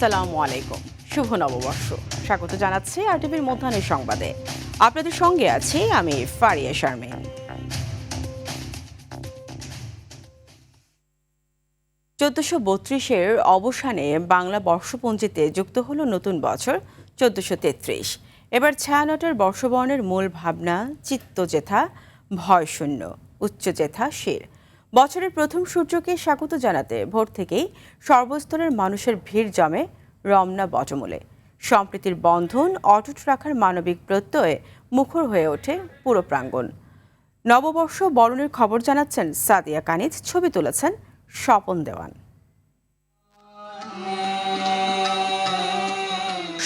আসসালামু আলাইকুম, শুভ নববর্ষ। স্বাগত জানাচ্ছি আরটিভির মধ্যাহ্নের সংবাদে। আপনাদের সঙ্গে আছি আমি ফারিয়া শারমিন। 1432-এর অবসানে বাংলা বর্ষপঞ্জিতে যুক্ত হলো নতুন বছর 1433। এবার ছায়ানটের বর্ষবর্ণের মূল ভাবনা চিত্তজেথা, ভয়শূন্য, উচ্চজেথা, শির। বছরের প্রথম সূর্যকে স্বাগত জানাতে ভোর থেকেই সর্বস্তরের মানুষের ভিড় জমে রমনা বটমূলে। সম্প্রীতির বন্ধন অটুট রাখার মানবিক প্রত্যয়ে মুখর হয়ে ওঠে পুরো প্রাঙ্গণ। নববর্ষ বরণের খবর জানাচ্ছেন সাদিয়া কানিজ, ছবি তুলেছেন স্বপন দেওয়ান।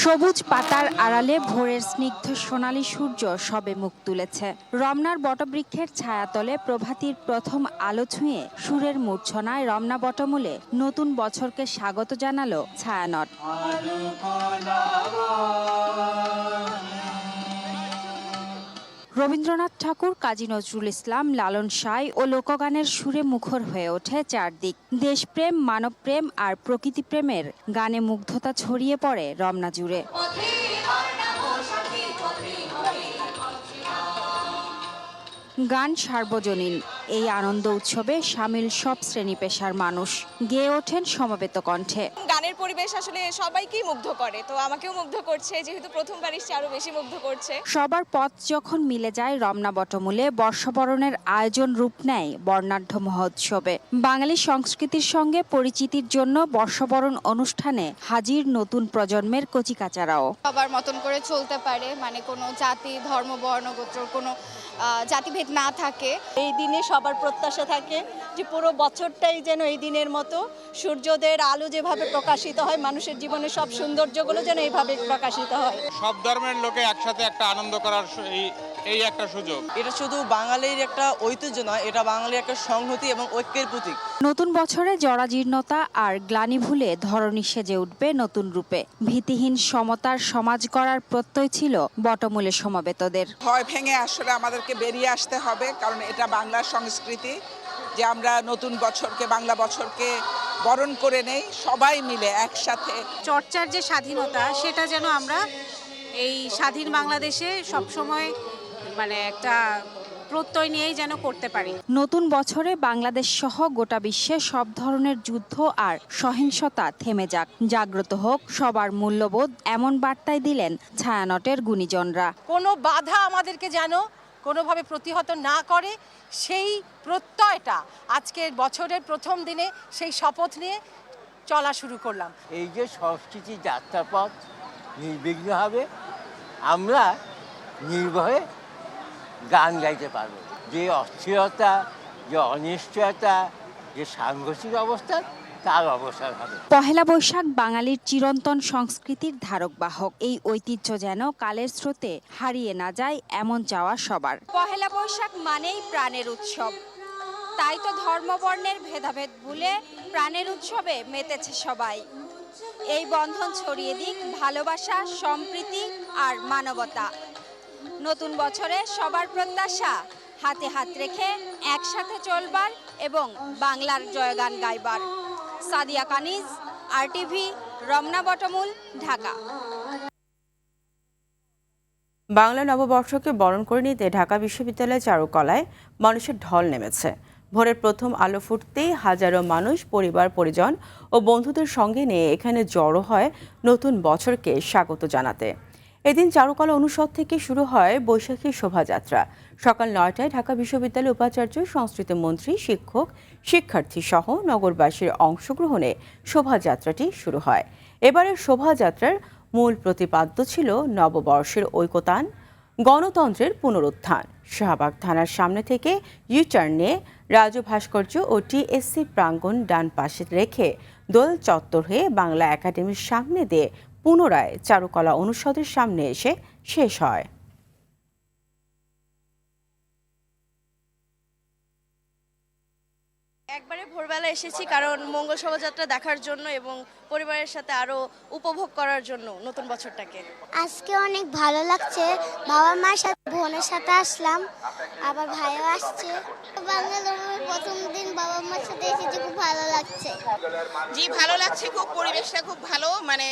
সবুজ পাতার আড়ালে ভোরের স্নিগ্ধ সোনালী সূর্য সবে মুখ তুলেছে। রমনার বটবৃক্ষের ছায়াতলে প্রভাতীর প্রথম আলো ছুঁয়ে সুরের মূর্ছনায় রমনা বটমূলে নতুন বছরকে স্বাগত জানালো ছায়ানট। রবীন্দ্রনাথ ঠাকুর, কাজী নজরুল ইসলাম, লালন সাঁই ও লোকগানের সুরে মুখর হয়ে ওঠে চারদিক। দেশপ্রেম, মানবপ্রেম আর প্রকৃতিপ্রেমের গানে মুগ্ধতা ছড়িয়ে পড়ে রমনা জুড়ে। গান সার্বজনীন। এই আনন্দ উৎসবে সামিল সব শ্রেণী পেশার মানুষ গেয়ে ওঠেন সমবেত কণ্ঠে। গানের পরিবেশ আসলে সবাইকেই মুগ্ধ করে, তো আমাকেও মুগ্ধ করছে, যেহেতু প্রথমবার এসেছি আরো বেশি মুগ্ধ করছে। সবার পথ যখন মিলে যায় রমনা বটমূলে, বর্ষবরণের আয়োজন রূপ নেয় বর্ণাঢ্য মহোৎসবে। বাঙালি সংস্কৃতির সঙ্গে পরিচিতির জন্য বর্ষবরণ অনুষ্ঠানে হাজির নতুন প্রজন্মের কচিকাচারাও। সবার মতন করে চলতে পারে, মানে কোনো জাতি, ধর্ম, বর্ণ, গোত্র কোনো জাতিভেদ না থাকে। এই দিনে সবার প্রত্যাশা থাকে যে পুরো বছরটাই যেন এই দিনের মতো সূর্যোদয়ের আলো যেভাবে প্রকাশিত হয়, মানুষের জীবনে সব সৌন্দর্যগুলো যেন এইভাবে প্রকাশিত হয়। সব ধর্মের লোকে একসাথে একটা আনন্দ করার এই একটা সুযোগ। এটা শুধু বাঙালির একটা ঐতিহ্য নয়, এটা বাঙালির একটা সংহতি এবং ঐক্যের প্রতীক। নতুন বছরে জরাজীর্ণতা আর গ্লানি ভুলে ধরণী সেজে উঠবে নতুন রূপে। ভীতিহীন সমতার সমাজ গড়ার প্রত্যয় ছিল বটমূলে সমবেতদের। ভয় ভেঙে আসলে আমাদেরকে বেরিয়ে আসতে হবে, কারণ এটা বাংলার সংস্কৃতি যে আমরা নতুন বছরকে, বাংলা বছরকে বরণ করে নেই সবাই মিলে একসাথে। চর্চার যে স্বাধীনতা, সেটা যেন আমরা এই স্বাধীন বাংলাদেশে সবসময় মানে একটা প্রত্যয় নিয়েই যেন করতে পারি। নতুন বছরে বাংলাদেশ সহ গোটা বিশ্বে সব ধরনের যুদ্ধ আর সহিংসতা থেমে যাক, জাগ্রত হোক সবার মূল্যবোধ, এমন বার্তায় দিলেন ছায়ানটের গুণীজনরা। কোনো বাধা আমাদেরকে যেন কোনোভাবে প্রতিহত না করে, সেই প্রত্যয়টা আজকের বছরের প্রথম দিনে সেই শপথ নিয়ে চলা শুরু করলাম। এই যে সংস্কৃতি যাত্রাপথ নির্বিঘ্ন হবে, আমরা নির্ভয়ে গান গাইতে পারবো। যে অস্থিরতা, যে অনিশ্চয়তা, যে সাংঘর্ষিক অবস্থা, তার অবসান হবে। পহেলা বৈশাখ বাঙালির চিরন্তন সংস্কৃতির ধারক বাহক। এই ঐতিহ্য যেন কালের স্রোতে হারিয়ে না যায়, এমন চাওয়া সবার। পহেলা বৈশাখ মানেই প্রাণের উৎসব, তাই তো ধর্মবর্ণের ভেদাভেদ ভুলে প্রাণের উৎসবে মেতেছে সবাই। এই বন্ধন ছড়িয়ে দিক ভালোবাসা, সম্প্রীতি আর মানবতা। নতুন বছরে সবার প্রত্যাশা হাতে হাত রেখে একসাথে চলবার এবং বাংলার জয়গান গাইবার। সাদিয়া কানিজ, আরটিভি, রমনা বটমূল, ঢাকা। বাংলা নববর্ষকে বরণ করে নিতে ঢাকা বিশ্ববিদ্যালয়ের চারুকলায় মানুষের ঢল নেমেছে। ভোরের প্রথম আলো ফুটতেই হাজারো মানুষ পরিবার, পরিজন ও বন্ধুদের সঙ্গে নিয়ে এখানে জড়ো হয় নতুন বছরকে স্বাগত জানাতে। এদিন চারুকলা অনুষদ থেকে শুরু হয় বৈশাখী শোভাযাত্রা। সকাল 9টায় ঢাকা বিশ্ববিদ্যালয়ের উপাচার্য, সংস্কৃতি মন্ত্রী, শিক্ষক, শিক্ষার্থী সহ নগরবাসীর অংশগ্রহণে শোভাযাত্রাটি শুরু হয়। এবারের শোভাযাত্রার মূল প্রতিপাদ্য ছিল নববর্ষের ঐকতান, গণতন্ত্রের পুনরুত্থান। শাহবাগ থানার সামনে থেকে ইউটার্ন নিয়ে রাজু ভাস্কর্য ও টিএসসি প্রাঙ্গণ ডান পাশে রেখে দোল চত্বর হয়ে বাংলা একাডেমির সামনে দিয়ে পুনরায় চারুকলা অনুষদের সামনে এসে শেষ হয়। একবারে ভোর দুপুরবেলা এসেছি কারণ মঙ্গল শোভাযাত্রা দেখার জন্য এবং পরিবারের সাথে আরো উপভোগ করার জন্য নতুন বছরটাকে। আজকে অনেক ভালো লাগছে, বাবা মার সাথে বোনের সাথে আসলাম, আবার ভাইও আসছে। বাংলাদেশের প্রথম দিন বাবা মার সাথে এসেছি, খুব ভালো লাগছে। জি ভালো লাগছে, খুব পরিবেশটা খুব ভালো, মানে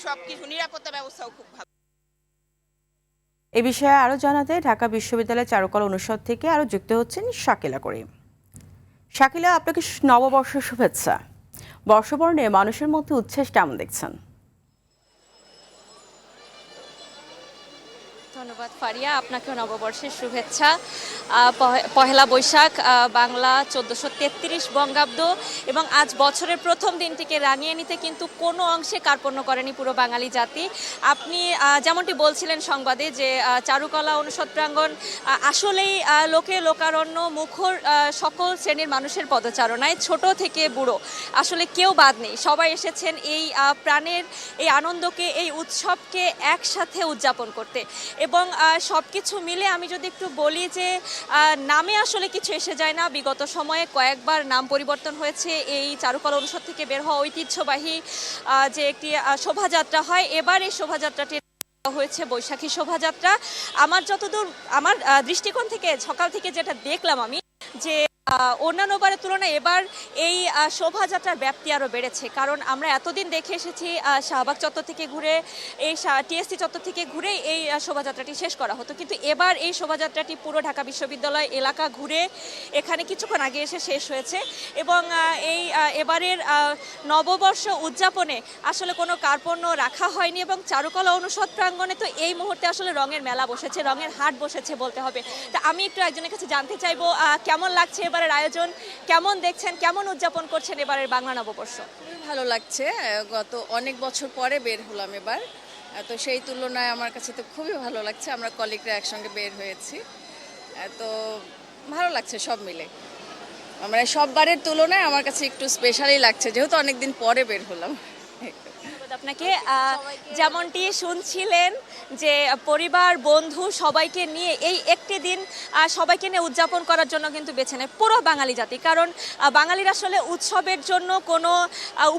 সবকিছু নিরাপত্তা ব্যবস্থাও খুব ভালো। এ বিষয়ে আরো জানাতে ঢাকা বিশ্ববিদ্যালয়ের চারুকলা অনুষদ থেকে আরো যুক্ত হচ্ছেন শাকিলা করিম। শাকিলা, আপনাকে নববর্ষের শুভেচ্ছা। বর্ষবরণে মানুষের মধ্যে উচ্ছ্বাস কেমন দেখছেন? ধন্যবাদ ফারিয়া, আপনাকেও নববর্ষের শুভেচ্ছা। পহেলা বৈশাখ, বাংলা 1433 বঙ্গাব্দ, এবং আজ বছরের প্রথম দিনটিকে রাঙিয়ে নিতে কিন্তু কোনো অংশে কার্পণ্য করেনি পুরো বাঙালি জাতি। আপনি যেমনটি বলছিলেন সংবাদে যে চারুকলা অনুষদ প্রাঙ্গণ আসলেই লোকে লোকারণ্য, মুখর সকল শ্রেণীর মানুষের পদচারণায়, ছোট থেকে বুড়ো আসলে কেউ বাদ নেই। সবাই এসেছেন এই প্রাণের এই আনন্দকে, এই উৎসবকে একসাথে উদযাপন করতে। এবং সব কিছু মিলে আমি যদি একটু বলি যে নামে আসলে কিছু এসে যায় না। বিগত সময়ে কয়েকবার নাম পরিবর্তন হয়েছে। এই চারুকলা অনুষদ থেকে বের হওয়া ঐতিহ্যবাহী যে একটি শোভাযাত্রা হয়, এবার এই শোভাযাত্রাটি হয়েছে বৈশাখী শোভাযাত্রা। আমার দৃষ্টিকোণ থেকে সকাল থেকে যেটা দেখলাম আমি, যে অন্যান্য বারের তুলনায় এবার এই শোভাযাত্রার ব্যাপ্তি আরও বেড়েছে। কারণ আমরা এতদিন দেখে এসেছি শাহবাগ চত্বর থেকে ঘুরে, এই টিএসসি চত্বর থেকে ঘুরে এই শোভাযাত্রাটি শেষ করা হতো, কিন্তু এবার এই শোভাযাত্রাটি পুরো ঢাকা বিশ্ববিদ্যালয় এলাকা ঘুরে এখানে কিছুক্ষণ আগে এসে শেষ হয়েছে। এবং এই এবারের নববর্ষ উদযাপনে আসলে কোনো কার্পণ্য রাখা হয়নি। এবং চারুকলা অনুষদ প্রাঙ্গণে তো এই মুহূর্তে আসলে রঙের মেলা বসেছে, রঙের হাট বসেছে বলতে হবে। তা আমি একটু একজনের কাছে জানতে চাইবো কেমন লাগছে এবারের আয়োজন, কেমন দেখছেন, কেমন উদযাপন করছেন এবারের বাংলা নববর্ষ? ভালো লাগছে, গত অনেক বছর পরে বের হলাম এবার, তো সেই তুলনায় আমার কাছে তো খুবই ভালো লাগছে। আমরা কলিগরা একসঙ্গে বের হয়েছি, তো ভালো লাগছে সব মিলে। আমরা সববারের তুলনায় আমার কাছে একটু স্পেশালি লাগছে, যেহেতু অনেকদিন পরে বের হলাম। আপনাকে যেমনটি শুনছিলেন যে পরিবার বন্ধু সবাইকে নিয়ে এই একটি দিন সবাইকে নিয়ে উদযাপন করার জন্য কিন্তু বেছে নেয় পুরো বাঙালি জাতি। কারণ বাঙালির আসলে উৎসবের জন্য কোনো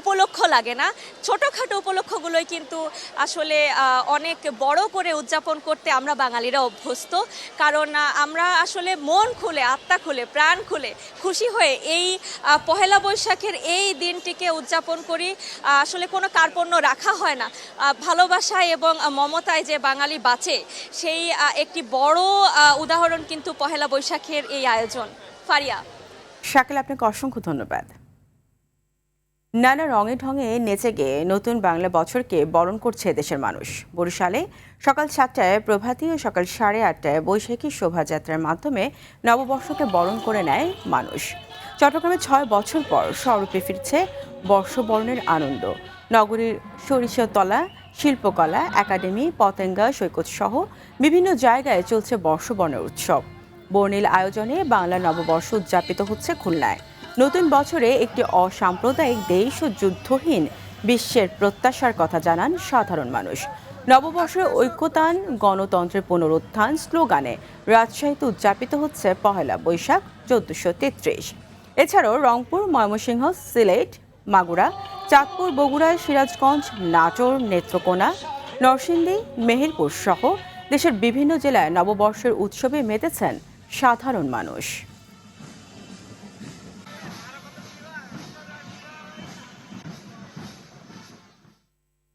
উপলক্ষ লাগে না, ছোটোখাটো উপলক্ষগুলোই কিন্তু আসলে অনেক বড় করে উদযাপন করতে আমরা বাঙালিরা অভ্যস্ত। কারণ আমরা আসলে মন খুলে, আত্মা খুলে, প্রাণ খুলে, খুশি হয়ে এই পহেলা বৈশাখের এই দিনটিকে উদযাপন করি। আসলে কোনো কার্পণ্য রাখা হয় না। ভালোবাসায় এবং মমতায় যে বাঙালি বাঁচে, সেই একটি বড় উদাহরণ কিন্তু পহেলা বৈশাখের এই আয়োজন। ফারিয়া। শাকিল, আপনাকে অসংখ্য ধন্যবাদ। নানা রঙে ঢঙে নেচে গিয়ে নতুন বাংলা বছরকে বরণ করছে দেশের মানুষ। বরিশালে সকাল 7টায় প্রভাতী ও সকাল 8:30টায় বৈশাখী শোভাযাত্রার মাধ্যমে নববর্ষকে বরণ করে নেয় মানুষ। চট্টগ্রামে 6 বছর পর স্বরূপে ফিরছে বর্ষবরণের আনন্দ। নগরীর সরিষাতলা, শিল্পকলা একাডেমি, পতেঙ্গা সৈকত সহ বিভিন্ন জায়গায় চলছে বর্ষবরণের উৎসব। বর্ণিল আয়োজনে বাংলা নববর্ষ উদযাপিত হচ্ছে খুলনায়। নতুন বছরে একটি অসাম্প্রদায়িক দেশ ও যুদ্ধহীন বিশ্বের প্রত্যাশার কথা জানান সাধারণ মানুষ। নববর্ষের ঐক্যতান, গণতন্ত্রের পুনরুত্থান স্লোগানে রাজশাহীতে উদযাপিত হচ্ছে পহেলা বৈশাখ 1433। এছাড়াও রংপুর, ময়মনসিংহ, সিলেট, মাগুরা, চাঁদপুর, বগুড়া, সিরাজগঞ্জ, নাটোর, নেত্রকোনা, নরসিংদী, মেহেরপুর সহ দেশের বিভিন্ন জেলায় নববর্ষের উৎসবে মেতেছেন সাধারণ মানুষ।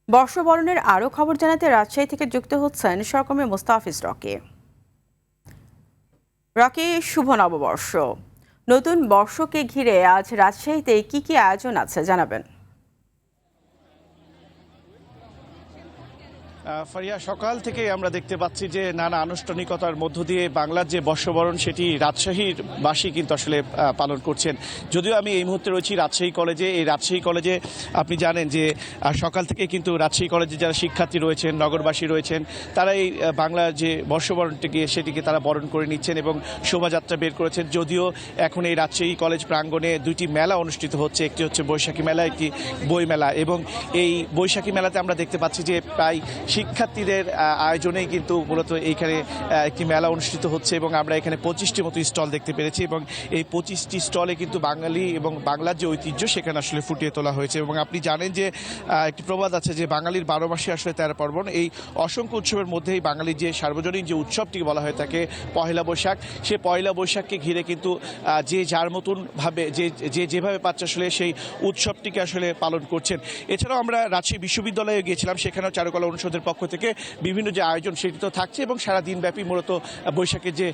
বর্ষবরণের আরও খবর জানাতে রাজশাহী থেকে যুক্ত হচ্ছেন সহকর্মী মোস্তাফিজ রকি। রকি, শুভ নববর্ষ। নতুন বর্ষকে ঘিরে আজ রাজশাহীতে কি কি আয়োজন আছে জানাবেন? ফারিয়া, সকাল থেকে আমরা দেখতে পাচ্ছি যে নানা আনুষ্ঠানিকতার মধ্য দিয়ে বাংলার যে বর্ষবরণ সেটি রাজশাহীর বাসী কিন্তু আসলে পালন করছেন। যদিও আমি এই মুহূর্তে রয়েছি রাজশাহী কলেজে। এই রাজশাহী কলেজে আপনি জানেন যে সকাল থেকে কিন্তু রাজশাহী কলেজে যারা শিক্ষার্থী রয়েছেন, নগরবাসী রয়েছেন, তারা এই বাংলার যে বর্ষবরণটিকে সেটিকে তারা বরণ করে নিচ্ছেন এবং শোভাযাত্রা বের করেছেন। যদিও এখন এই রাজশাহী কলেজ প্রাঙ্গণে 2টি মেলা অনুষ্ঠিত হচ্ছে, একটি হচ্ছে বৈশাখী মেলা, একটি বই মেলা। এবং এই বৈশাখী মেলাতে আমরা দেখতে পাচ্ছি যে প্রায় শিক্ষার্থীদের আয়োজনেই কিন্তু মূলত এইখানে একটি মেলা অনুষ্ঠিত হচ্ছে এবং আমরা এখানে 25টি মতো স্টল দেখতে পেরেছি এবং এই 25টি স্টলে কিন্তু বাঙালি এবং বাংলার যে ঐতিহ্য সেখানে আসলে ফুটিয়ে তোলা হয়েছে। এবং আপনি জানেন যে একটি প্রবাদ আছে যে বাঙালির 12 মাসে আসলে 13 পার্বণ। এই অসংখ্য উৎসবের মধ্যেই বাঙালির যে সার্বজনীন যে উৎসবটি বলা হয়ে থাকে পহেলা বৈশাখ, সে পয়লা বৈশাখকে ঘিরে কিন্তু যে যার মতন ভাবে যেভাবে পাচ্ছে আসলে সেই উৎসবটিকে আসলে পালন করছেন। এছাড়াও আমরা রাজশাহী বিশ্ববিদ্যালয়ে গিয়েছিলাম, সেখানেও চারুকলা অনুষদের পক্ষ থেকে বিভিন্ন যে আয়োজন সেটি তো থাকছে এবং সারা দিনব্যাপী মূলত বৈশাখের যে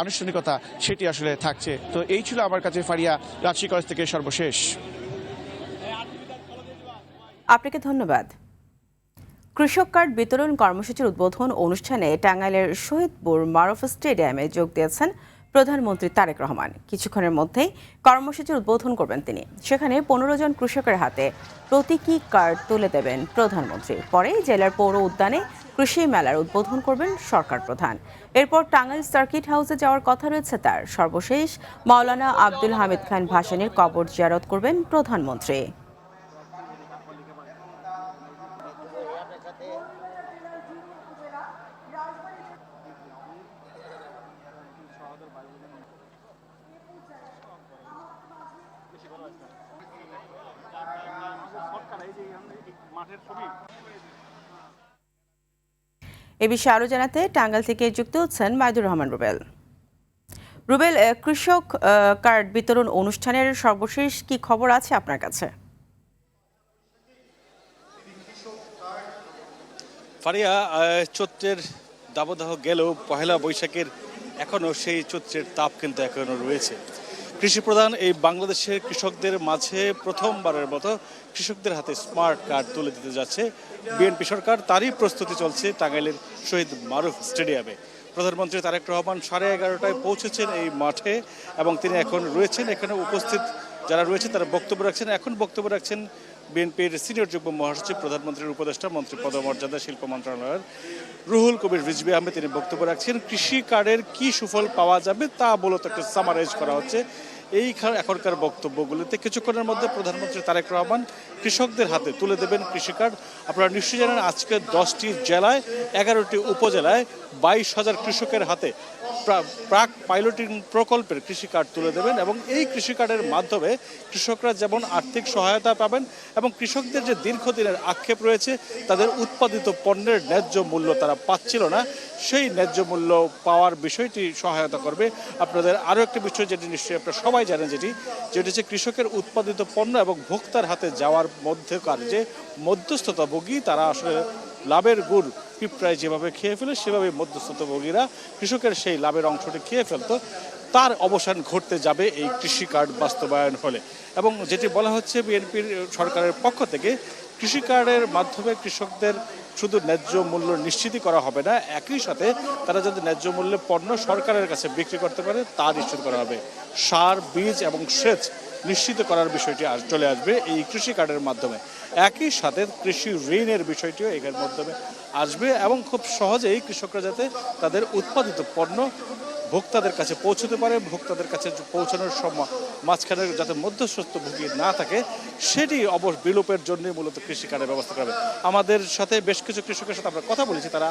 আনুষ্ঠানিকতা সেটি আসলে থাকছে। তো এই ছিল আমার কাছে ফারিয়া রাজশাহী কলেজ থেকে সর্বশেষ। আপনাকে ধন্যবাদ। কৃষক কার্ড বিতরণ কর্মসূচির উদ্বোধন অনুষ্ঠানে টাঙ্গাইলের শহীদপুর মারুফ স্টেডিয়ামে যোগ দিয়েছেন প্রধানমন্ত্রী তারেক রহমান। কিছুক্ষণের মধ্যেই কর্মসূচির উদ্বোধন করবেন তিনি। সেখানে 15 জন কৃষকের হাতে প্রতীকী কার্ড তুলে দেবেন প্রধানমন্ত্রী। পরে জেলার পৌর উদ্যানে কৃষি মেলার উদ্বোধন করবেন সরকার প্রধান। এরপর টাঙ্গাইল সার্কিট হাউসে যাওয়ার কথা রয়েছে তার। সর্বশেষ মাওলানা আব্দুল হামিদ খান ভাসানীর কবর জিয়ারত করবেন প্রধানমন্ত্রী। এ বিষয়ে আরো জানাতে টাঙ্গাইল থেকে যুক্ত হচ্ছেন মাইদুর রহমান রুবেল। রুবেল, কৃষক কার্ড বিতরণ অনুষ্ঠানের সর্বশেষ কি খবর আছে আপনার কাছে? ফারিয়া, চৈত্রের দাবদাহ গেলেও পহেলা বৈশাখের এখনও সেই চৈত্রের তাপ কিন্তু এখনও রয়েছে। কৃষি প্রধান এই বাংলাদেশের কৃষকদের মাঝে প্রথমবারের মতো কৃষকদের হাতে স্মার্ট কার্ড তুলে দিতে যাচ্ছে বিএনপি সরকার। তারই প্রস্তুতি চলছে টাঙ্গাইলের শহীদ মারুফ স্টেডিয়ামে। প্রধানমন্ত্রী তারেক রহমান 11:30টায় পৌঁছেছেন এই মাঠে এবং তিনি এখন রয়েছেন এখানে উপস্থিত। যারা রয়েছে তারা বক্তব্য রাখছেন। এখন বক্তব্য রাখছেন বিএনপির সিনিয়র যুগ্ম মহাসচিব, প্রধানমন্ত্রীর উপদেষ্টা, মন্ত্রী পদমর্যাদা, শিল্প মন্ত্রণালয়ের রুহুল কবির রিজভী আহমেদ। তিনি বক্তব্য রাখছেন। কৃষি কার্ডের কি সুফল পাওয়া যাবে তা মূলত একটু সামারাইজ করা হচ্ছে এই এখনকার বক্তব্যগুলিতে। কিছুক্ষণের মধ্যে প্রধানমন্ত্রী তারেক রহমান কৃষকদের হাতে তুলে দেবেন কৃষি কার্ড। আপনারা নিশ্চয়ই জানেন আজকে 10টি জেলায় 11টি উপজেলায় 22,000 কৃষকের হাতে প্রাক পাইলটিং প্রকল্পের কৃষি কার্ড তুলে দেবেন এবং এই কৃষি কার্ডের মাধ্যমে কৃষকরা যেমন আর্থিক সহায়তা পাবেন এবং কৃষকদের যে দীর্ঘদিনের আক্ষেপ রয়েছে তাদের উৎপাদিত পণ্যের ন্যায্য মূল্য তারা পাচ্ছিল না, সেই ন্যায্য মূল্য পাওয়ার বিষয়টি সহায়তা করবে। আপনাদের আরও একটি বিষয় যেটি নিশ্চয়ই আপনারা সবাই জানেন, যেটি হচ্ছে কৃষকের উৎপাদিত পণ্য এবং ভোক্তার হাতে যাওয়ার মধ্যকার যে মধ্যস্থতাভোগী, তারা আসলে লাভের গুড় পিঁপড়ায় যেভাবে খেয়ে ফেলে সেভাবে মধ্যস্থতাভোগীরা কৃষকের সেই লাভের অংশটি খেয়ে ফেলতো। তার অবসান ঘটতে যাবে এই কৃষি কার্ড বাস্তবায়ন হলে। এবং যেটি বলা হচ্ছে বিএনপির সরকারের পক্ষ থেকে, কৃষি কার্ডের মাধ্যমে কৃষকদের শুধু ন্যায্য মূল্য নিশ্চিত করা হবে না, একই সাথে তারা যদি ন্যায্য মূল্যে পণ্য সরকারের কাছে বিক্রি করতে পারে তা নিশ্চিত করা হবে। সার, বীজ এবং সেচ নিশ্চিত করার বিষয়টি চলে আসবে এই কৃষি কার্ডের মাধ্যমে। একই সাথে কৃষি ঋণের বিষয়টিও এর মাধ্যমে আসবে এবং খুব সহজেই কৃষকরা যাতে তাদের উৎপাদিত পণ্য ভোক্তাদের কাছে পৌঁছতে পারে, ভোক্তাদের কাছে পৌঁছানোর সময় মাঝখানে যাতে মধ্যস্থভোগী না থাকে সেটি বিলোপের জন্য মূলত কৃষি কার্ডের ব্যবস্থা করবে। আমাদের সাথে বেশ কিছু কৃষকের সাথে আমরা কথা বলেছি, তারা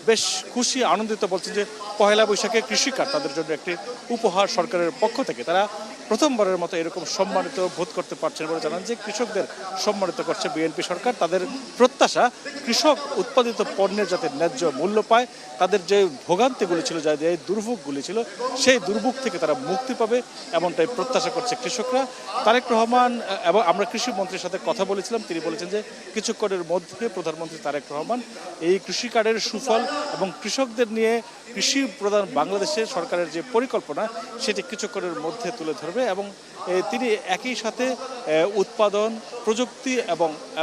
বেশ খুশি, আনন্দিত, বলছেন যে পহেলা বৈশাখে কৃষি কার্ড তাদের জন্য একটি উপহার সরকারের পক্ষ থেকে। তারা প্রথমবারের মতো এরকম সম্মানিত বোধ করতে পারছেন বলে জানান যে কৃষকদের সম্মানিত করছে বিএনপি সরকার। তাদের প্রত্যাশা কৃষক উৎপাদিত পণ্যের যাতে ন্যায্য মূল্য পায়, তাদের যে ভোগান্তিগুলি ছিল, যে দুর্ভোগগুলি ছিল, সেই দুর্ভোগ থেকে তারা মুক্তি পাবে এমনটাই প্রত্যাশা করছে কৃষকরা। তারেক রহমান এবং আমরা কৃষি মন্ত্রীর সাথে কথা বলেছিলাম, তিনি বলেছেন যে কিছুক্ষণের মধ্যে প্রধানমন্ত্রী তারেক রহমান এই কৃষি কার্ডের সুফল এবং কৃষকদের নিয়ে কৃষি প্রধান বাংলাদেশের সরকারের যে পরিকল্পনা সেটি কিছুক্ষণের মধ্যে তুলে ধরবে এবং তিনি একই সাথে উৎপাদন, প্রযুক্তি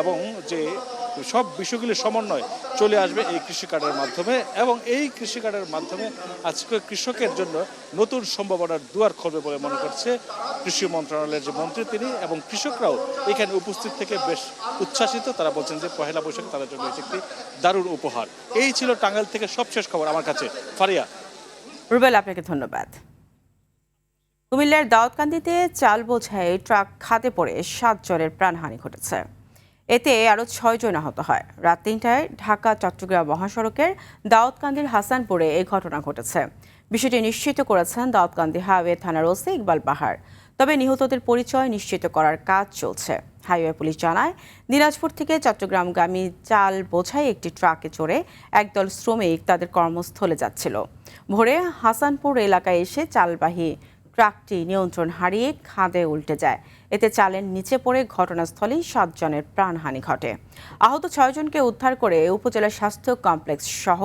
এবং যে সব বিষয়গুলির সমন্বয় চলে আসবে এই কৃষি কার্ডের মাধ্যমে এবং এই কৃষি কার্ডের মাধ্যমে আজকে কৃষকের জন্য নতুন সম্ভাবনার দুয়ার খুলবে বলে মনে করছে কৃষি মন্ত্রণালয়ের যে মন্ত্রী তিনি। এবং কৃষকরাও এখানে উপস্থিত থেকে বেশ উচ্ছ্বাসিত। তারা বলছেন যে পহেলা বৈশাখে তাদের জন্য এটি একটি দারুণ উপহার। এই ছিল টাঙ্গাইল থেকে সবশেষ খবর আমার কাছে। ফারিয়া। রুবেল, আপনাকে ধন্যবাদ। কুমিল্লার দাউদকান্দিতে চাল বোঝাই ট্রাক খাদে পড়ে 7 জনের প্রাণহানি ঘটেছে। এতে আরও 6 জন আহত হয়। রাত 3টায় ঢাকা চট্টগ্রাম মহাসড়কের দাউদকান্দির হাসানপুরে এই ঘটনা ঘটেছে। বিষয়টি নিশ্চিত করেছেন দাউদকান্দি হাইওয়ে থানার ওসি ইকবাল বাহার। তবে নিহতদের পরিচয় নিশ্চিত করার কাজ চলছে। হাইওয়ে পুলিশ জানায়, দিনাজপুর থেকে চট্টগ্রামগামী চাল বোঝাই একটি ট্রাকে চড়ে একদল শ্রমিক তাদের কর্মস্থলে যাচ্ছিল। ভোরে হাসানপুর এলাকায় এসে চালবাহী ট্রাকটি নিয়ন্ত্রণ হারিয়ে খাদে উল্টে যায়। এতে চালের নিচে পড়ে ঘটনাস্থলেই 7 জনের প্রাণহানি ঘটে। আহত 6 জনকে উদ্ধার করে উপজেলা স্বাস্থ্য কমপ্লেক্স সহ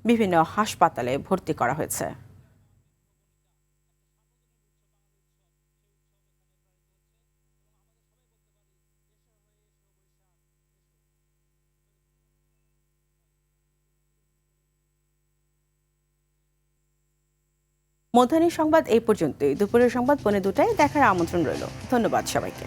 বিভিন্ন হাসপাতালে ভর্তি করা হয়েছে। মধ্যাহ্নের সংবাদ এই পর্যন্তই। দুপুরের সংবাদ 2:45 দেখার আমন্ত্রণ রইল। ধন্যবাদ সবাইকে।